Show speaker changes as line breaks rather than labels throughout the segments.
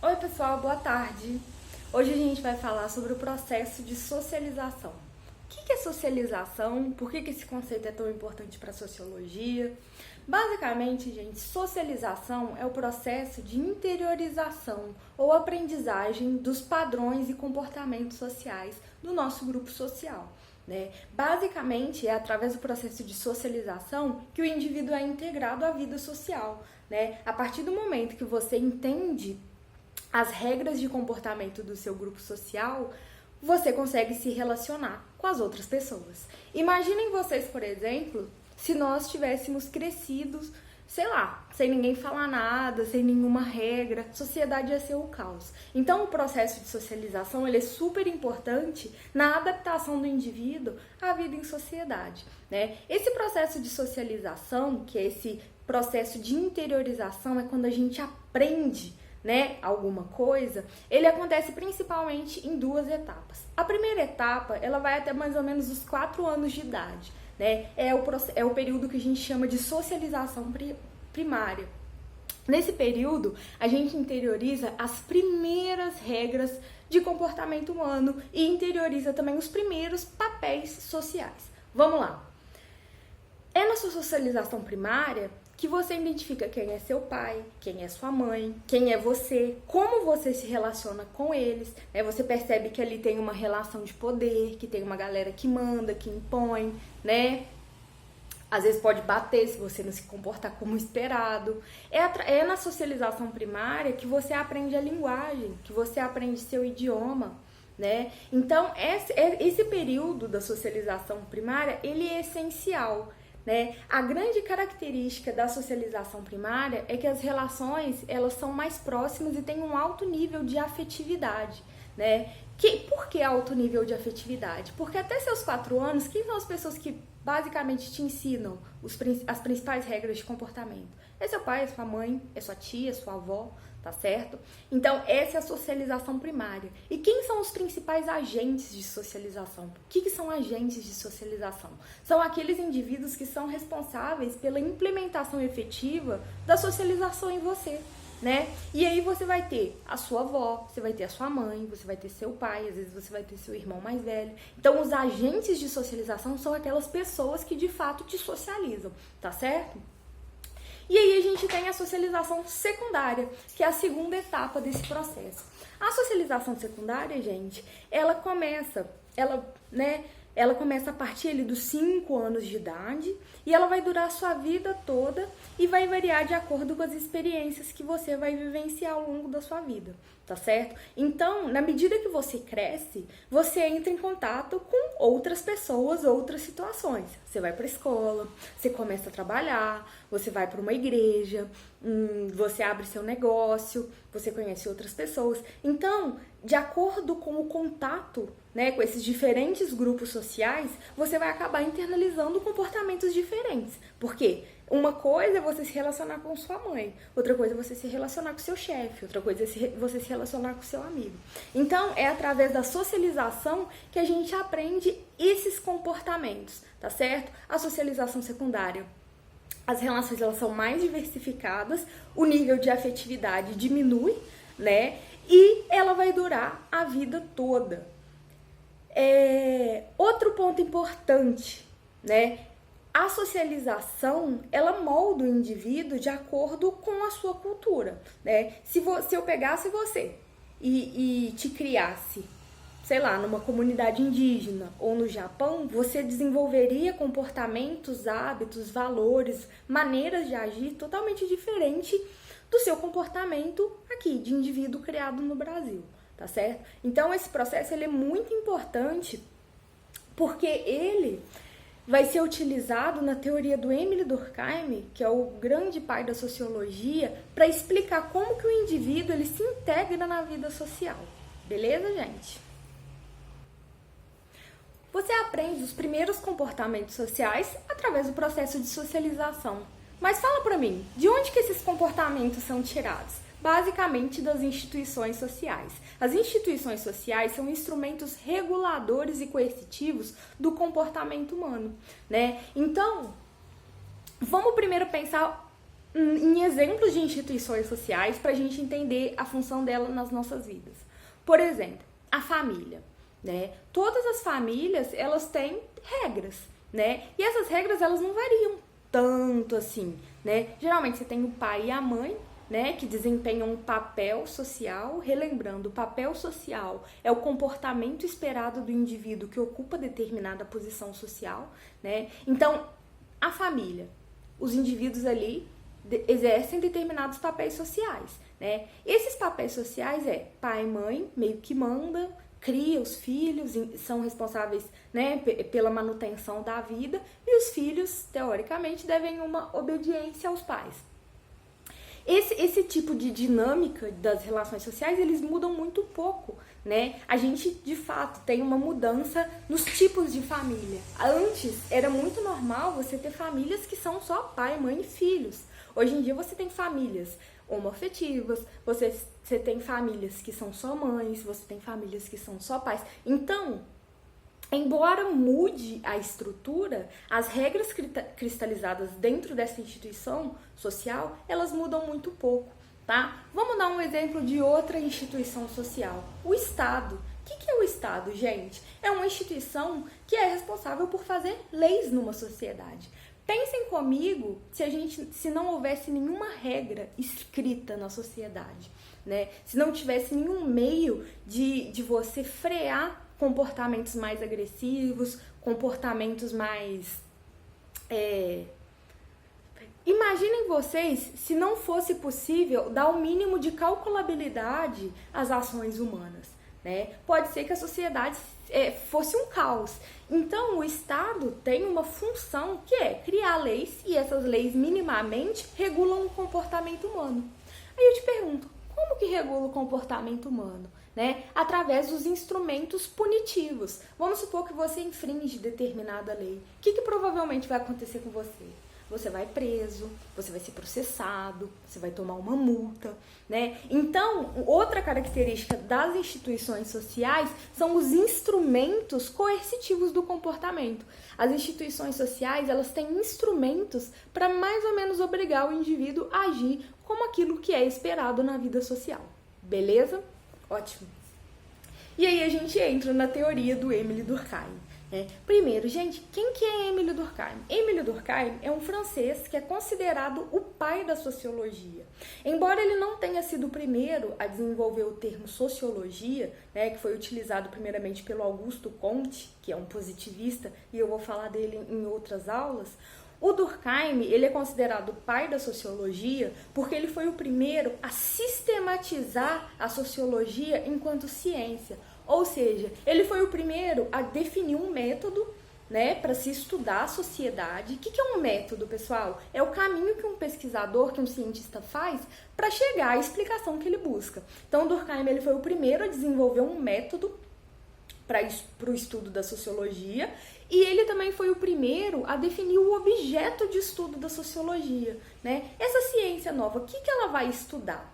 Oi pessoal, boa tarde. Hoje a gente vai falar sobre o processo de socialização. O que é socialização? Por que esse conceito é tão importante para a sociologia? Basicamente, gente, socialização é o processo de interiorização ou aprendizagem dos padrões e comportamentos sociais do nosso grupo social. Basicamente, é através do processo de socialização que o indivíduo é integrado à vida social. A partir do momento que você entende as regras de comportamento do seu grupo social, você consegue se relacionar com as outras pessoas. Imaginem vocês, por exemplo, se nós tivéssemos crescido, sei lá, sem ninguém falar nada, sem nenhuma regra, a sociedade ia ser o caos. Então, o processo de socialização ele é super importante na adaptação do indivíduo à vida em sociedade. Esse processo de socialização, que é esse processo de interiorização, é quando a gente aprende alguma coisa, ele acontece principalmente em duas etapas. A primeira etapa, ela vai até mais ou menos os 4 anos de idade, É o período que a gente chama de socialização primária. Nesse período, a gente interioriza as primeiras regras de comportamento humano e interioriza também os primeiros papéis sociais. Vamos lá. É na sua socialização primária que você identifica quem é seu pai, quem é sua mãe, quem é você, como você se relaciona com eles. Você percebe que ali tem uma relação de poder, que tem uma galera que manda, que impõe, Às vezes pode bater se você não se comportar como esperado. É na socialização primária que você aprende a linguagem, que você aprende seu idioma, Então, esse período da socialização primária, ele é essencial. A grande característica da socialização primária é que as relações elas são mais próximas e têm um alto nível de afetividade. Por que alto nível de afetividade? Porque até seus 4 anos, quem são as pessoas que basicamente te ensinam as principais regras de comportamento? É seu pai, é sua mãe, é sua tia, é sua avó, tá certo? Então, essa é a socialização primária. E quem são os principais agentes de socialização? O que são agentes de socialização? São aqueles indivíduos que são responsáveis pela implementação efetiva da socialização em você. E aí você vai ter a sua avó, você vai ter a sua mãe, você vai ter seu pai, às vezes você vai ter seu irmão mais velho. Então, os agentes de socialização são aquelas pessoas que de fato te socializam, tá certo? E aí a gente tem a socialização secundária, que é a segunda etapa desse processo. A socialização secundária, gente, ela começa a partir ali dos 5 anos de idade e ela vai durar a sua vida toda e vai variar de acordo com as experiências que você vai vivenciar ao longo da sua vida, tá certo? Então, na medida que você cresce, você entra em contato com outras pessoas, outras situações. Você vai para a escola, você começa a trabalhar, você vai para uma igreja, você abre seu negócio, você conhece outras pessoas. Então, de acordo com o contato com esses diferentes grupos sociais, você vai acabar internalizando comportamentos diferentes. Por quê? Uma coisa é você se relacionar com sua mãe, outra coisa é você se relacionar com seu chefe, outra coisa é você se relacionar com seu amigo. Então, é através da socialização que a gente aprende esses comportamentos, tá certo? A socialização secundária. As relações elas são mais diversificadas, o nível de afetividade diminui, e ela vai durar a vida toda. Outro ponto importante, a socialização, ela molda o indivíduo de acordo com a sua cultura, Se eu pegasse você e te criasse, sei lá, numa comunidade indígena ou no Japão, você desenvolveria comportamentos, hábitos, valores, maneiras de agir totalmente diferente do seu comportamento aqui, de indivíduo criado no Brasil, tá certo? Então, esse processo ele é muito importante porque ele vai ser utilizado na teoria do Émile Durkheim, que é o grande pai da sociologia, para explicar como que o indivíduo ele se integra na vida social. Beleza, gente? Você aprende os primeiros comportamentos sociais através do processo de socialização. Mas fala pra mim, de onde que esses comportamentos são tirados? Basicamente das instituições sociais. As instituições sociais são instrumentos reguladores e coercitivos do comportamento humano, Então, vamos primeiro pensar em exemplos de instituições sociais para a gente entender a função dela nas nossas vidas. Por exemplo, a família, né? Todas as famílias, elas têm regras, né? E essas regras, elas não variam tanto assim, né? Geralmente você tem o pai e a mãe, né, que desempenham um papel social. Relembrando, o papel social é o comportamento esperado do indivíduo que ocupa determinada posição social, né? Então, a família, os indivíduos ali exercem determinados papéis sociais, né? Esses papéis sociais é pai e mãe, meio que manda, cria os filhos, são responsáveis, né, pela manutenção da vida, e os filhos, teoricamente, devem uma obediência aos pais. Esse tipo de dinâmica das relações sociais, eles mudam muito pouco, né? A gente, de fato, tem uma mudança nos tipos de família. Antes, era muito normal você ter famílias que são só pai, mãe e filhos. Hoje em dia, você tem famílias homoafetivas, você tem famílias que são só mães, você tem famílias que são só pais. Então, embora mude a estrutura, as regras cristalizadas dentro dessa instituição social, elas mudam muito pouco, tá? Vamos dar um exemplo de outra instituição social, o Estado. O que é o Estado, gente? É uma instituição que é responsável por fazer leis numa sociedade. Pensem comigo se não houvesse nenhuma regra escrita na sociedade, né? Se não tivesse nenhum meio de você frear comportamentos mais agressivos, comportamentos mais... Imaginem vocês se não fosse possível dar o mínimo de calculabilidade às ações humanas, né? Pode ser que a sociedade fosse um caos. Então, o Estado tem uma função que é criar leis, e essas leis minimamente regulam o comportamento humano. Aí eu te pergunto, como que regula o comportamento humano? Né? Através dos instrumentos punitivos. Vamos supor que você infringe determinada lei. O que provavelmente vai acontecer com você? Você vai preso, você vai ser processado, você vai tomar uma multa, né? Então, outra característica das instituições sociais são os instrumentos coercitivos do comportamento. As instituições sociais, elas têm instrumentos para mais ou menos obrigar o indivíduo a agir como aquilo que é esperado na vida social. Beleza? Ótimo. E aí a gente entra na teoria do Émile Durkheim. Primeiro, gente, quem que é Émile Durkheim? Émile Durkheim é um francês que é considerado o pai da sociologia. Embora ele não tenha sido o primeiro a desenvolver o termo sociologia, né, que foi utilizado primeiramente pelo Augusto Comte, que é um positivista, e eu vou falar dele em outras aulas, o Durkheim, ele é considerado o pai da sociologia porque ele foi o primeiro a sistematizar a sociologia enquanto ciência. Ou seja, ele foi o primeiro a definir um método, né, para se estudar a sociedade. O que é um método, pessoal? É o caminho que um pesquisador, que um cientista faz para chegar à explicação que ele busca. Então, o Durkheim, ele foi o primeiro a desenvolver um método para o estudo da sociologia, e ele também foi o primeiro a definir o objeto de estudo da sociologia, né? Essa ciência nova, o que ela vai estudar?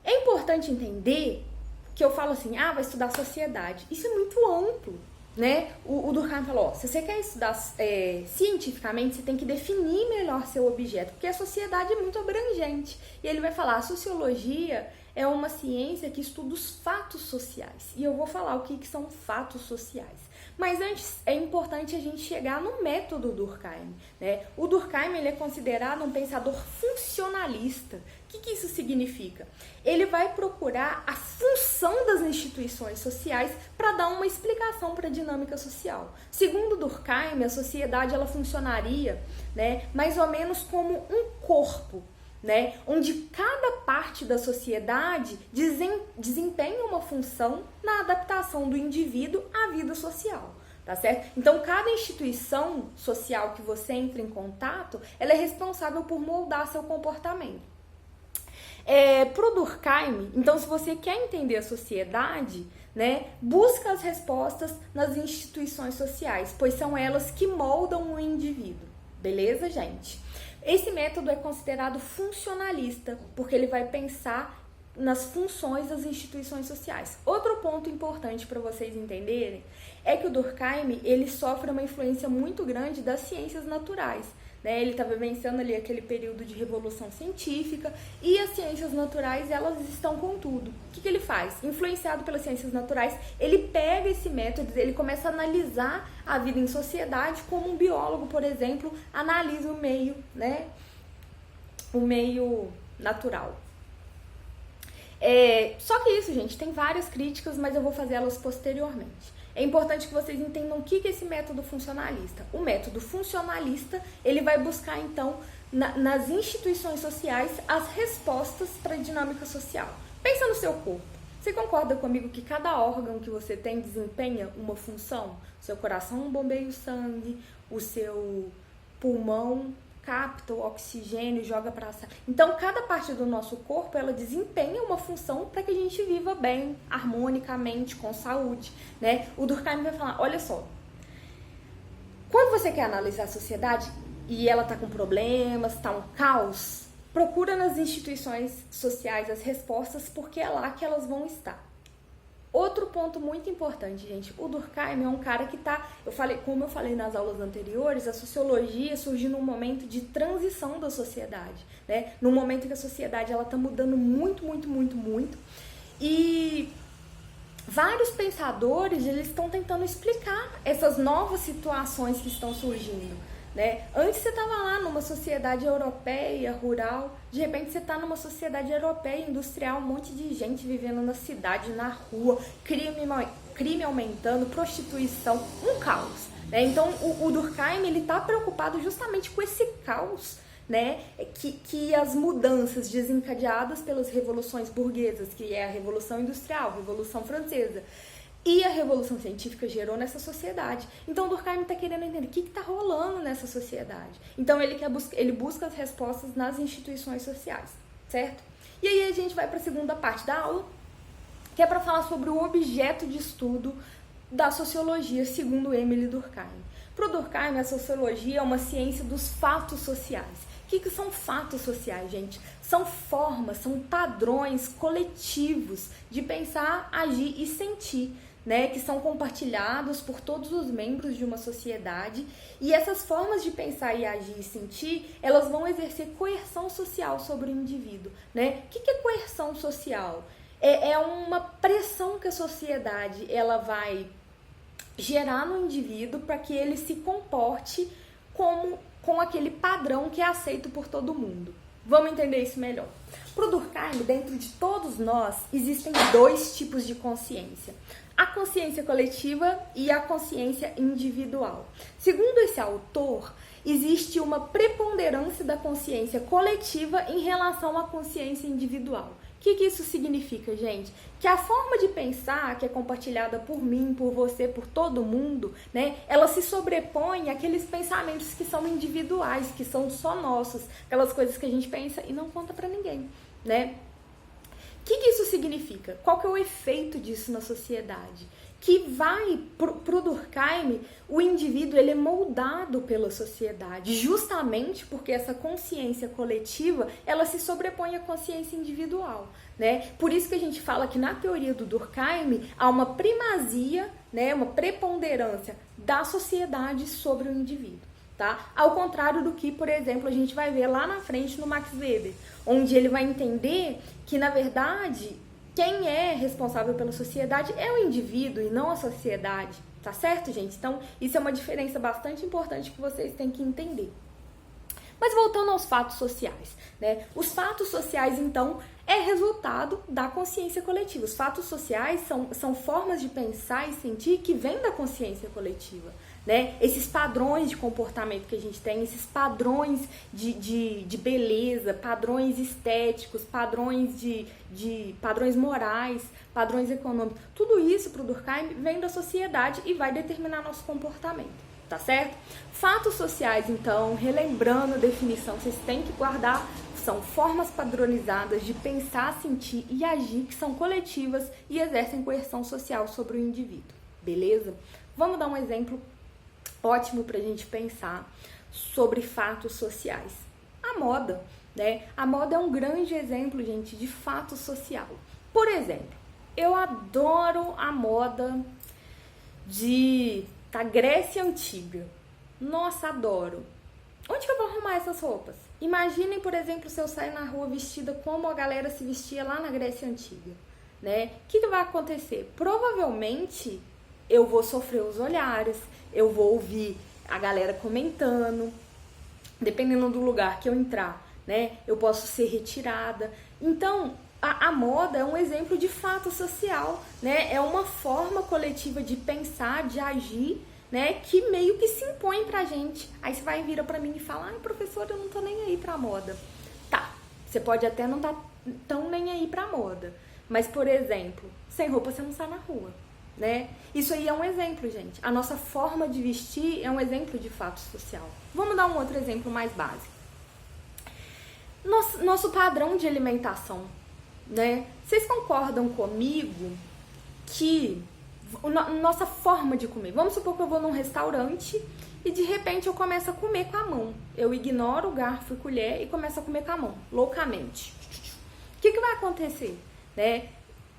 É importante entender que eu falo assim, vai estudar a sociedade. Isso é muito amplo, né? O Durkheim falou, se você quer estudar cientificamente, você tem que definir melhor seu objeto, porque a sociedade é muito abrangente. E ele vai falar, a sociologia é uma ciência que estuda os fatos sociais. E eu vou falar o que são fatos sociais. Mas antes, é importante a gente chegar no método Durkheim, né? O Durkheim, ele é considerado um pensador funcionalista. O que isso significa? Ele vai procurar a função das instituições sociais para dar uma explicação para a dinâmica social. Segundo Durkheim, a sociedade ela funcionaria, né, mais ou menos como um corpo, né, onde cada parte da sociedade desempenha uma função na adaptação do indivíduo à vida social, tá certo? Então, cada instituição social que você entra em contato, ela é responsável por moldar seu comportamento. Pro Durkheim, então, se você quer entender a sociedade, né, busca as respostas nas instituições sociais, pois são elas que moldam o indivíduo. Beleza, gente? Esse método é considerado funcionalista, porque ele vai pensar nas funções das instituições sociais. Outro ponto importante para vocês entenderem é que o Durkheim, ele sofre uma influência muito grande das ciências naturais, né? Ele está vivenciando ali aquele período de revolução científica e as ciências naturais, elas estão com tudo. O que ele faz? Influenciado pelas ciências naturais, ele pega esse método, ele começa a analisar a vida em sociedade como um biólogo, por exemplo, analisa o meio, né? O meio natural. Só que isso, gente, tem várias críticas, mas eu vou fazer elas posteriormente. É importante que vocês entendam o que é esse método funcionalista. O método funcionalista, ele vai buscar, então, nas instituições sociais, as respostas para a dinâmica social. Pensa no seu corpo. Você concorda comigo que cada órgão que você tem desempenha uma função? O seu coração bombeia o sangue, o seu pulmão capta o oxigênio, joga para cima. Então, cada parte do nosso corpo, ela desempenha uma função para que a gente viva bem, harmonicamente, com saúde, né? O Durkheim vai falar, olha só, quando você quer analisar a sociedade e ela tá com problemas, tá um caos, procura nas instituições sociais as respostas, porque é lá que elas vão estar. Outro ponto muito importante, gente, o Durkheim é um cara que como eu falei nas aulas anteriores, a sociologia surgiu num momento de transição da sociedade, né? Num momento que a sociedade ela tá mudando muito, muito, muito, muito. E vários pensadores, eles estão tentando explicar essas novas situações que estão surgindo, né? Antes você estava lá numa sociedade europeia, rural, de repente você está numa sociedade europeia, industrial, um monte de gente vivendo na cidade, na rua, crime aumentando, prostituição, um caos, né? Então o Durkheim, ele está preocupado justamente com esse caos, né? Que as mudanças desencadeadas pelas revoluções burguesas, que é a Revolução Industrial, a Revolução Francesa, e a Revolução Científica gerou nessa sociedade. Então, o Durkheim está querendo entender o que está rolando nessa sociedade. Então, ele busca as respostas nas instituições sociais, certo? E aí a gente vai para a segunda parte da aula, que é para falar sobre o objeto de estudo da sociologia, segundo Emile Durkheim. Para o Durkheim, a sociologia é uma ciência dos fatos sociais. O que são fatos sociais, gente? São formas, são padrões coletivos de pensar, agir e sentir, né, que são compartilhados por todos os membros de uma sociedade, e essas formas de pensar e agir e sentir, elas vão exercer coerção social sobre o indivíduo, né? O que é coerção social? É uma pressão que a sociedade ela vai gerar no indivíduo para que ele se comporte com aquele padrão que é aceito por todo mundo. Vamos entender isso melhor. Para o Durkheim, dentro de todos nós, existem dois tipos de consciência. A consciência coletiva e a consciência individual. Segundo esse autor, existe uma preponderância da consciência coletiva em relação à consciência individual. O que isso significa, gente? Que a forma de pensar que é compartilhada por mim, por você, por todo mundo, né? Ela se sobrepõe àqueles pensamentos que são individuais, que são só nossos, aquelas coisas que a gente pensa e não conta pra ninguém, né? O que isso significa? Qual que é o efeito disso na sociedade? Que vai, pro Durkheim, o indivíduo ele é moldado pela sociedade, justamente porque essa consciência coletiva, ela se sobrepõe à consciência individual, né? Por isso que a gente fala que na teoria do Durkheim há uma primazia, né, uma preponderância da sociedade sobre o indivíduo, tá? Ao contrário do que, por exemplo, a gente vai ver lá na frente no Max Weber, onde ele vai entender que, na verdade, quem é responsável pela sociedade é o indivíduo e não a sociedade, tá certo, gente? Então, isso é uma diferença bastante importante que vocês têm que entender. Mas voltando aos fatos sociais, né? Os fatos sociais, então, é resultado da consciência coletiva. Os fatos sociais são formas de pensar e sentir que vêm da consciência coletiva, né? Esses padrões de comportamento que a gente tem, esses padrões de beleza, padrões estéticos, padrões padrões morais, padrões econômicos, tudo isso para o Durkheim vem da sociedade e vai determinar nosso comportamento, tá certo? Fatos sociais, então, relembrando a definição, vocês têm que guardar, são formas padronizadas de pensar, sentir e agir que são coletivas e exercem coerção social sobre o indivíduo, beleza? Vamos dar um exemplo ótimo para a gente pensar sobre fatos sociais. A moda, né? A moda é um grande exemplo, gente, de fato social. Por exemplo, eu adoro a moda da Grécia Antiga. Nossa, adoro. Onde que eu vou arrumar essas roupas? Imaginem, por exemplo, se eu sair na rua vestida como a galera se vestia lá na Grécia Antiga, né? O que vai acontecer? Provavelmente eu vou sofrer os olhares, eu vou ouvir a galera comentando, dependendo do lugar que eu entrar, né? Eu posso ser retirada. Então, a moda é um exemplo de fato social, né? É uma forma coletiva de pensar, de agir, né? Que meio que se impõe pra gente. Aí você vai vir pra mim e fala, ai, professora, eu não tô nem aí pra moda. Tá, você pode até não estar tão nem aí pra moda. Mas, por exemplo, sem roupa você não sai na rua, né? Isso aí é um exemplo, gente. A nossa forma de vestir é um exemplo de fato social. Vamos dar um outro exemplo mais básico. Nosso padrão de alimentação, né? Vocês concordam comigo que nossa forma de comer, vamos supor que eu vou num restaurante e de repente eu começo a comer com a mão. Eu ignoro o garfo e colher e começo a comer com a mão, loucamente. O que vai acontecer, né?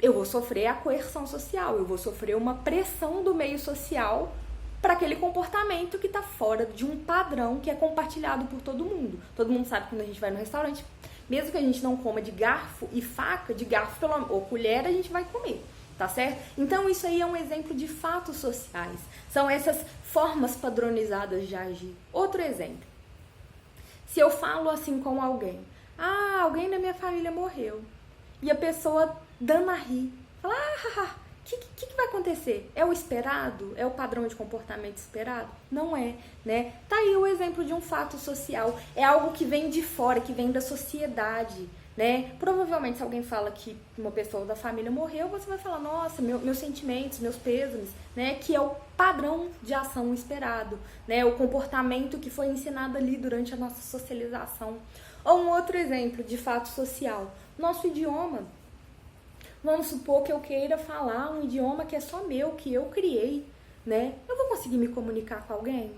Eu vou sofrer a coerção social, eu vou sofrer uma pressão do meio social para aquele comportamento que está fora de um padrão que é compartilhado por todo mundo. Todo mundo sabe que quando a gente vai no restaurante, mesmo que a gente não coma de garfo e faca, de garfo ou colher, a gente vai comer, tá certo? Então isso aí é um exemplo de fatos sociais. São essas formas padronizadas de agir. Outro exemplo. Se eu falo assim com alguém, alguém da minha família morreu, e a pessoa dando a rir, fala, o que vai acontecer? É o esperado? É o padrão de comportamento esperado? Não é, né? Tá aí o exemplo de um fato social. É algo que vem de fora, que vem da sociedade, né? Provavelmente se alguém fala que uma pessoa da família morreu, você vai falar, nossa, meus sentimentos, meus pêsames, né? Que é o padrão de ação esperado, né? O comportamento que foi ensinado ali durante a nossa socialização. Ou um outro exemplo de fato social. Nosso idioma. Vamos supor que eu queira falar um idioma que é só meu, que eu criei, né? Eu vou conseguir me comunicar com alguém?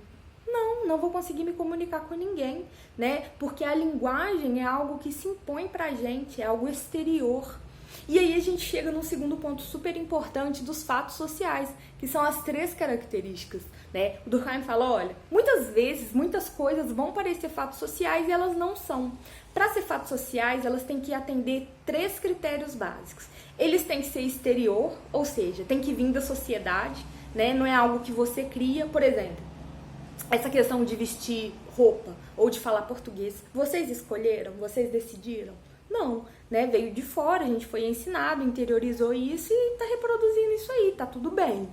Não vou conseguir me comunicar com ninguém, né? Porque a linguagem é algo que se impõe pra gente, é algo exterior. E aí a gente chega num segundo ponto super importante dos fatos sociais, que são as 3 características, né? O Durkheim fala, olha, muitas vezes, muitas coisas vão parecer fatos sociais e elas não são. Para ser fatos sociais, elas têm que atender 3 critérios básicos. Eles têm que ser exterior, ou seja, tem que vir da sociedade, né? Não é algo que você cria. Por exemplo, essa questão de vestir roupa ou de falar português, vocês escolheram? Vocês decidiram? Não, né? Veio de fora, a gente foi ensinado, interiorizou isso e tá reproduzindo isso aí, tá tudo bem.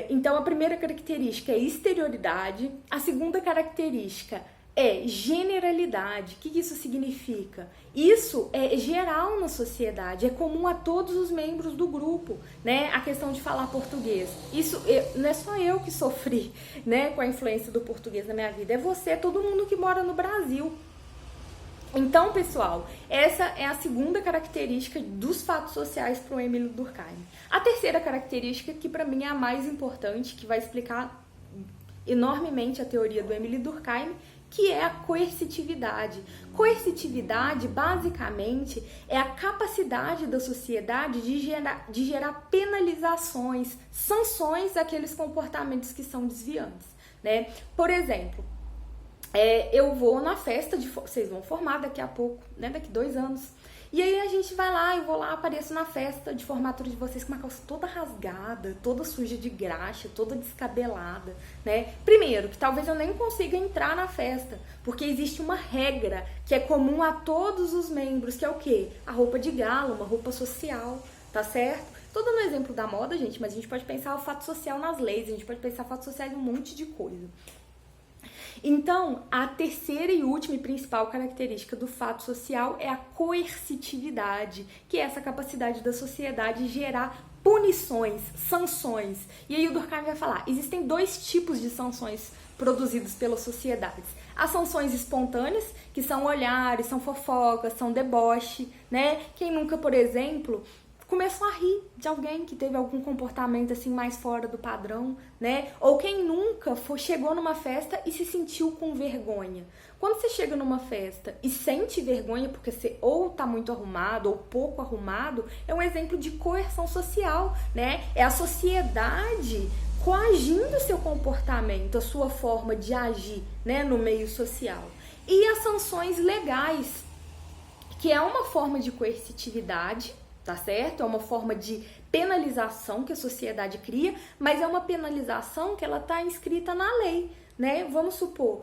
Então, a primeira característica é exterioridade. A segunda característica é generalidade. O que isso significa? Isso é geral na sociedade, é comum a todos os membros do grupo, né? A questão de falar português. Isso não é só eu que sofri, né, com a influência do português na minha vida, é você, todo mundo que mora no Brasil. Então, pessoal, essa é a segunda característica dos fatos sociais para o Émile Durkheim. A terceira característica, que para mim é a mais importante, que vai explicar enormemente a teoria do Émile Durkheim, que é a coercitividade. Coercitividade, basicamente, é a capacidade da sociedade de gerar penalizações, sanções àqueles comportamentos que são desviantes, né? Por exemplo, eu vou na festa, vocês vão formar daqui a pouco, né? Daqui 2 anos. E aí a gente vai lá, eu vou lá, apareço na festa de formatura de vocês com uma calça toda rasgada, toda suja de graxa, toda descabelada, né? Primeiro, que talvez eu nem consiga entrar na festa, porque existe uma regra que é comum a todos os membros, que é o quê? A roupa de gala, uma roupa social, tá certo? Tô dando um exemplo da moda, gente, mas a gente pode pensar o fato social nas leis, a gente pode pensar o fato social em um monte de coisa. Então, a terceira e última e principal característica do fato social é a coercitividade, que é essa capacidade da sociedade de gerar punições, sanções. E aí o Durkheim vai falar, existem 2 tipos de sanções produzidas pelas sociedades. As sanções espontâneas, que são olhares, são fofocas, são deboche, né? Quem nunca, por exemplo, começou a rir de alguém que teve algum comportamento assim mais fora do padrão, né? Ou quem nunca chegou numa festa e se sentiu com vergonha. Quando você chega numa festa e sente vergonha porque você ou tá muito arrumado ou pouco arrumado, é um exemplo de coerção social, né? É a sociedade coagindo seu comportamento, a sua forma de agir, né, no meio social. E as sanções legais, que é uma forma de coercitividade, tá certo? É uma forma de penalização que a sociedade cria, mas é uma penalização que ela tá inscrita na lei, né? Vamos supor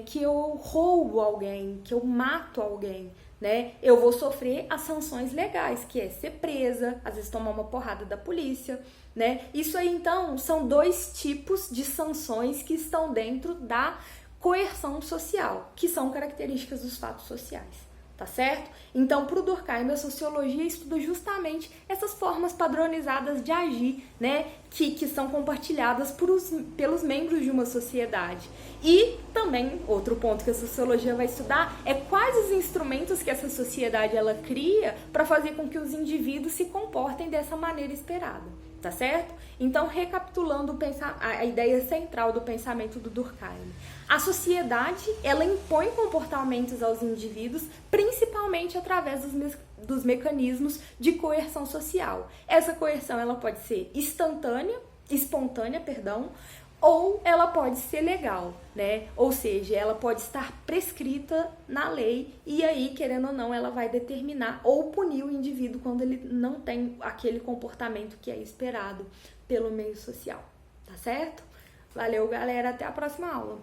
que eu roubo alguém, que eu mato alguém, né? Eu vou sofrer as sanções legais, que é ser presa, às vezes tomar uma porrada da polícia, né? Isso aí, então, são dois tipos de sanções que estão dentro da coerção social, que são características dos fatos sociais. Tá certo? Então, para o Durkheim, a sociologia estuda justamente essas formas padronizadas de agir, né? Que são compartilhadas pelos membros de uma sociedade. E também, outro ponto que a sociologia vai estudar é quais os instrumentos que essa sociedade ela cria para fazer com que os indivíduos se comportem dessa maneira esperada. Tá certo? Então, recapitulando a ideia central do pensamento do Durkheim. A sociedade, ela impõe comportamentos aos indivíduos, principalmente através dos mecanismos de coerção social. Essa coerção, ela pode ser espontânea, ou ela pode ser legal, né? Ou seja, ela pode estar prescrita na lei e aí, querendo ou não, ela vai determinar ou punir o indivíduo quando ele não tem aquele comportamento que é esperado pelo meio social, tá certo? Valeu, galera, até a próxima aula!